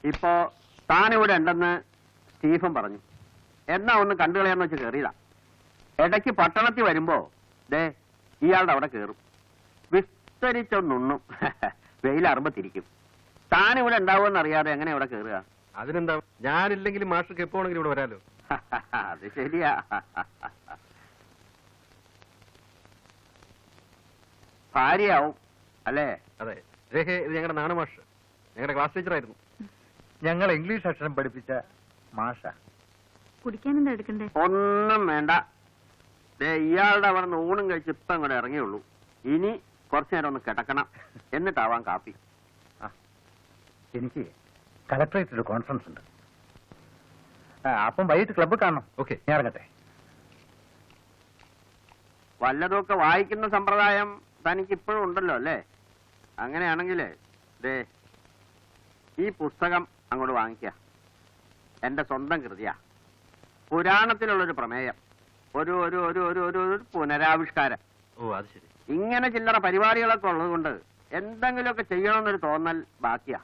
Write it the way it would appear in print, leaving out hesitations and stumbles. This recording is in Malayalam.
ഇപ്പോ താനിവിടെ ഉണ്ടെന്ന് സ്റ്റീഫൻ പറഞ്ഞു. എന്നാ ഒന്ന് കണ്ടുകളയാന്ന് വെച്ച് കയറിയതാ. ഇടയ്ക്ക് പട്ടണത്തിൽ വരുമ്പോ ദേ ഇയാളുടെ അവിടെ കയറും, വിസ്തരിച്ചൊന്നുണ്ണും, വെയിലറുമ്പോ തിരിക്കും. താനിവിടെ ഉണ്ടാവുമെന്ന് അറിയാതെ എങ്ങനെ ഇവിടെ കയറുക? അതിനെന്താ, ഞാനില്ലെങ്കിലും മാഷർക്ക് എപ്പോ ആണെങ്കിലും ഇവിടെ വരാലോ. അത് ശരിയാ. ഭാര്യയാവും അല്ലേ? അതെ. രേഖ, ഇത് ഞങ്ങളുടെ നാണു മാഷ്, ഞങ്ങളുടെ ക്ലാസ് ടീച്ചറായിരുന്നു. ഞങ്ങൾ ഇംഗ്ലീഷ് അക്ഷരം പഠിപ്പിച്ച മാഷ. കുടിക്കാനെന്താ എടുക്കണ്ടേ? ഒന്നും വേണ്ട. ഇയാളുടെ അവിടെ നിന്ന് ഊണും കഴിച്ച് ഇപ്പം ഇങ്ങോട്ട് ഇറങ്ങിയുള്ളൂ. ഇനി കുറച്ചു നേരം ഒന്ന് കിടക്കണം, എന്നിട്ടാവാം കാപ്പി. എനിക്ക് കളക്ടറേറ്റിൽ ഒരു കോൺഫറൻസ് ഉണ്ട്. അപ്പം വൈകിട്ട് ക്ലബ്ബ് കാണണം. ഓക്കെ, ഞാൻ ഇറങ്ങട്ടെ. വല്ലതൊക്കെ വായിക്കുന്ന സമ്പ്രദായം തനിക്ക് ഇപ്പോഴും ഉണ്ടല്ലോ അല്ലേ? അങ്ങനെയാണെങ്കിലേ ദേ ഈ പുസ്തകം അങ്ങോട്ട് വാങ്ങിക്കുക. എന്റെ സ്വന്തം കൃതിയാ. പുരാണത്തിലുള്ളൊരു പ്രമേയം, ഒരു ഒരു ഒരു ഒരു ഒരു ഒരു പുനരാവിഷ്കാരം. ഓ അത് ശരി. ഇങ്ങനെ ചില്ലറ പരിപാടികളൊക്കെ ഉള്ളത് കൊണ്ട് എന്തെങ്കിലുമൊക്കെ ചെയ്യണമെന്നൊരു തോന്നൽ ബാക്കിയാ.